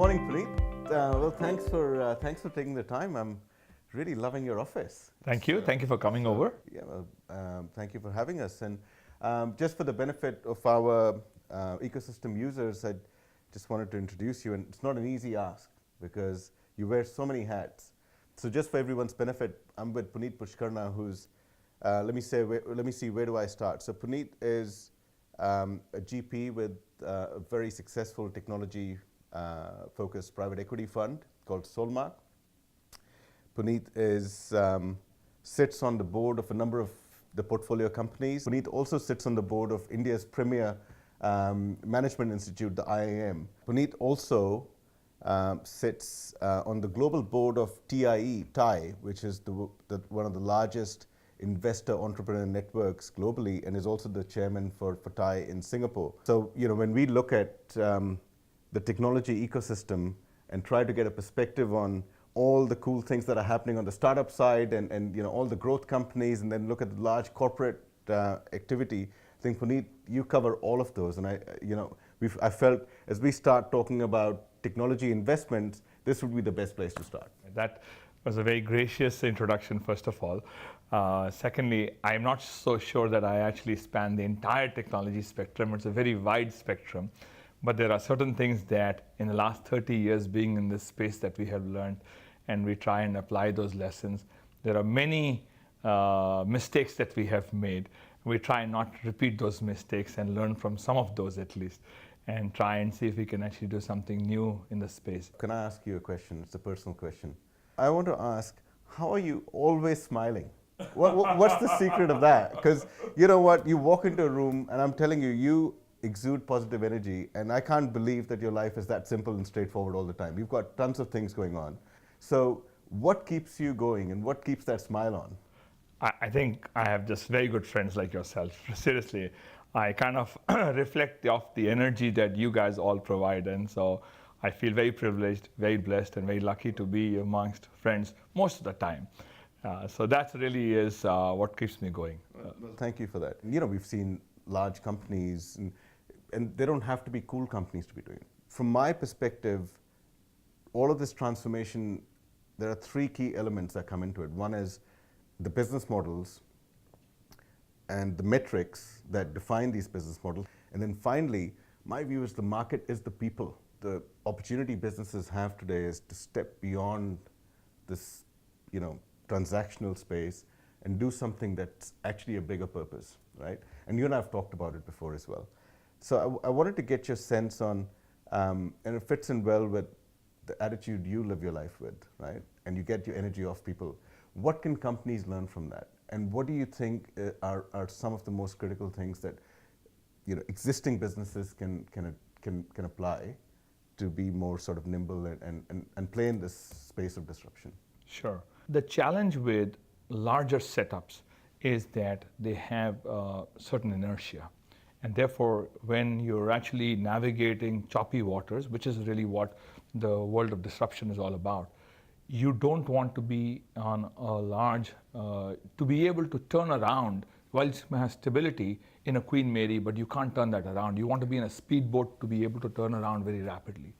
morning, Puneet. Well, thanks for taking the time. I'm really loving your office. Thank you. Thank you for coming over. Yeah, thank you for having us. And just for the benefit of our ecosystem users, I just wanted to introduce you. And it's not an easy ask because you wear so many hats. So just for everyone's benefit, I'm with Puneet Pushkarna, who's let me see, where do I start? So Puneet is a GP with a very successful technology focused private equity fund called Solmark. Puneet sits on the board of a number of the portfolio companies. Puneet also sits on the board of India's premier management institute, the IIM. Puneet also sits on the global board of TIE, which is one of the largest investor entrepreneur networks globally, and is also the chairman for TIE in Singapore. So, when we look at the technology ecosystem and try to get a perspective on all the cool things that are happening on the startup side and all the growth companies, and then look at the large corporate activity, I think, Puneet, you cover all of those. And I felt as we start talking about technology investments, this would be the best place to start. That was a very gracious introduction, first of all. Secondly, I'm not so sure that I actually span the entire technology spectrum. It's a very wide spectrum. But there are certain things that in the last 30 years being in this space that we have learned, and we try and apply those lessons. There are many mistakes that we have made. We try not to repeat those mistakes and learn from some of those at least, and try and see if we can actually do something new in the space. Can I ask you a question? It's a personal question. I want to ask, how are you always smiling? What's the secret of that? Because you know what, you walk into a room and I'm telling you, you exude positive energy, and I can't believe that your life is that simple and straightforward all the time. You've got tons of things going on. So what keeps you going and what keeps that smile on? I think I have just very good friends like yourself. Seriously, I kind of reflect off the energy that you guys all provide, and so I feel very privileged, very blessed, and very lucky to be amongst friends most of the time. So that really is what keeps me going. Well, thank you for that. We've seen large companies, and they don't have to be cool companies to be doing it. From my perspective, all of this transformation, there are three key elements that come into it. One is the business models and the metrics that define these business models. And then finally, my view is the market is the people. The opportunity businesses have today is to step beyond this, transactional space and do something that's actually a bigger purpose, right? And you and I have talked about it before as well. So I wanted to get your sense on, and it fits in well with the attitude you live your life with, right? And you get your energy off people. What can companies learn from that? And what do you think are some of the most critical things that existing businesses can apply to be more sort of nimble and play in this space of disruption? Sure. The challenge with larger setups is that they have certain inertia. And therefore, when you're actually navigating choppy waters, which is really what the world of disruption is all about, you don't want to be on a large, to be able to turn around, while you have stability in a Queen Mary, but you can't turn that around. You want to be in a speedboat to be able to turn around very rapidly.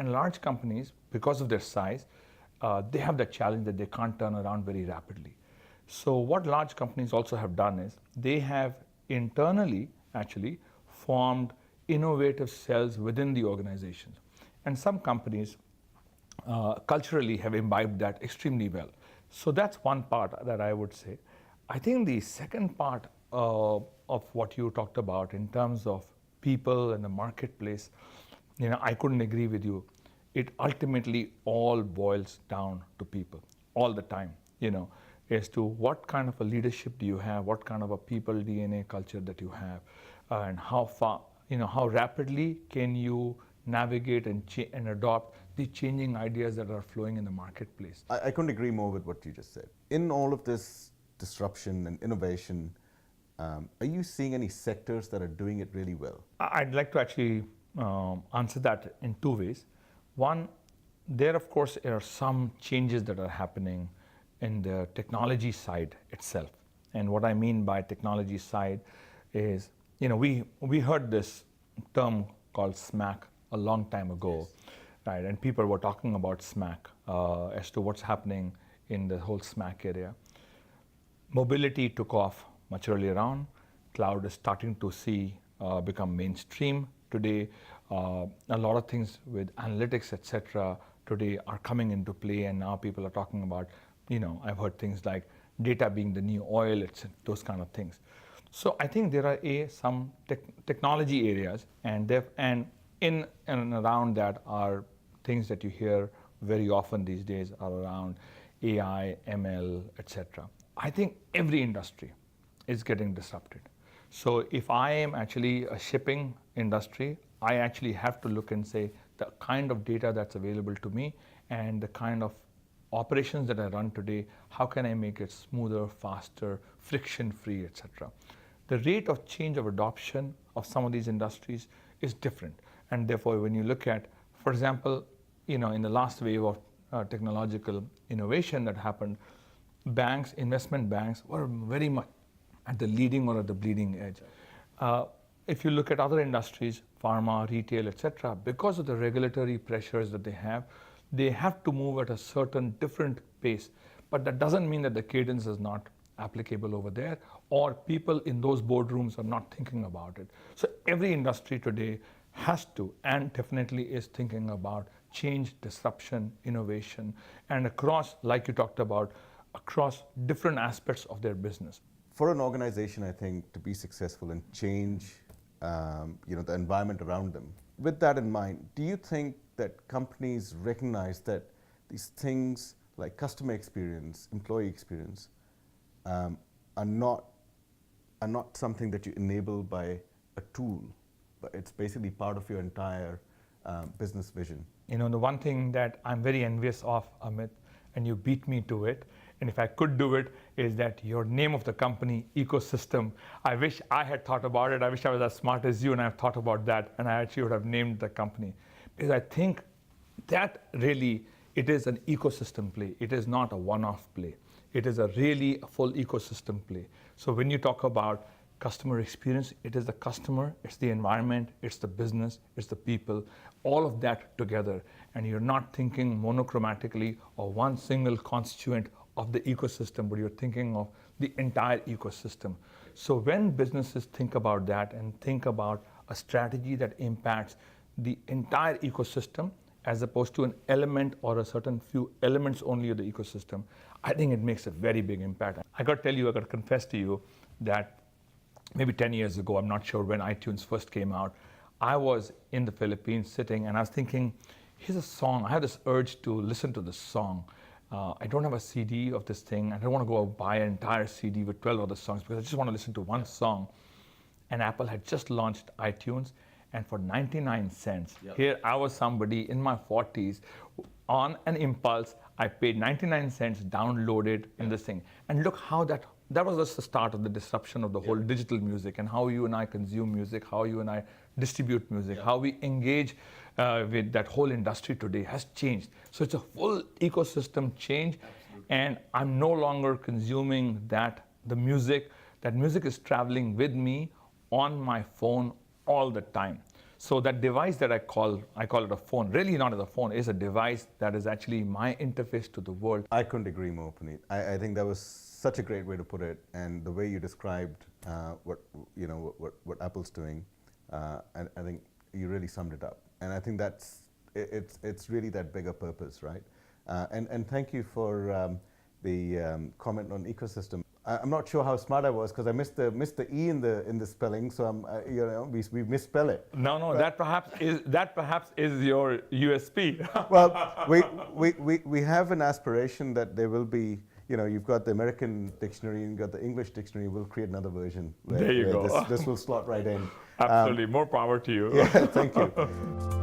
And large companies, because of their size, they have the challenge that they can't turn around very rapidly. So what large companies also have done is they have internally actually formed innovative cells within the organizations. And some companies culturally have imbibed that extremely well. So that's one part that I would say. I think the second part of what you talked about in terms of people and the marketplace, I couldn't agree with you. It ultimately all boils down to people all the time, as to what kind of a leadership do you have, what kind of a people DNA culture that you have, and how far, how rapidly can you navigate and adopt the changing ideas that are flowing in the marketplace. I couldn't agree more with what you just said. In all of this disruption and innovation, are you seeing any sectors that are doing it really well? I'd like to actually answer that in two ways. One, there of course are some changes that are happening in the technology side itself. And what I mean by technology side is, we heard this term called SMAC a long time ago. Yes. right? And people were talking about SMAC as to what's happening in the whole SMAC area. Mobility took off much earlier on. Cloud is starting to become mainstream today. A lot of things with analytics, etc., today are coming into play, and now people are talking about, I've heard things like data being the new oil, those kind of things. So I think there are some technology areas, and in and around that are things that you hear very often these days are around AI, ML, etc. I think every industry is getting disrupted. So if I am actually a shipping industry, I actually have to look and say the kind of data that's available to me and the kind of operations that I run today, how can I make it smoother, faster, friction-free, etc. The rate of change of adoption of some of these industries is different. And therefore, when you look at, for example, in the last wave of technological innovation that happened, investment banks were very much at the leading or at the bleeding edge. If you look at other industries, pharma, retail, etc., because of the regulatory pressures that they have to move at a certain different pace. But that doesn't mean that the cadence is not applicable over there, or people in those boardrooms are not thinking about it. So every industry today has to, and definitely is thinking about change, disruption, innovation, and across, like you talked about, across different aspects of their business. For an organization, I think, to be successful and change the environment around them, with that in mind, do you think that companies recognize that these things like customer experience, employee experience, are not something that you enable by a tool, but it's basically part of your entire business vision? The one thing that I'm very envious of, Amit, and you beat me to it, and if I could do it, is that your name of the company, Ecosystem. I wish I had thought about it. I wish I was as smart as you and I've thought about that, and I actually would have named the company. Because I think that really, it is an ecosystem play. It is not a one-off play. It is a full ecosystem play. So when you talk about customer experience, it is the customer, it's the environment, it's the business, it's the people, all of that together. And you're not thinking monochromatically or one single constituent of the ecosystem, but you're thinking of the entire ecosystem. So when businesses think about that and think about a strategy that impacts the entire ecosystem as opposed to an element or a certain few elements only of the ecosystem, I think it makes a very big impact. I got to confess to you that maybe 10 years ago, I'm not sure when iTunes first came out, I was in the Philippines sitting and I was thinking, here's a song. I have this urge to listen to this song. I don't have a CD of this thing. I don't want to go buy an entire CD with 12 other songs because I just want to listen to one song. And Apple had just launched iTunes, and for 99 cents, here I was somebody in my 40s, on an impulse, I paid 99 cents, downloaded in this thing. And look how that was just the start of the disruption of the whole digital music and how you and I consume music, how you and I distribute music, how we engage with that whole industry today has changed. So it's a full ecosystem change. Absolutely. And I'm no longer consuming that music is traveling with me on my phone all the time. So that device that I call it a phone, really not as a phone, is a device that is actually my interface to the world. I couldn't agree more, Puneet. I think that was such a great way to put it, and the way you described what Apple's doing, and I think you really summed it up. And I think it's really that bigger purpose, right? And thank you for the comment on ecosystem. I'm not sure how smart I was because I missed the E in the spelling, so we misspell it. No, that perhaps is your USP. Well, we have an aspiration that there will be. You've got the American dictionary and you've got the English dictionary. We'll create another version. There you go. This will slot right in. Absolutely. More power to you. Yeah, thank you.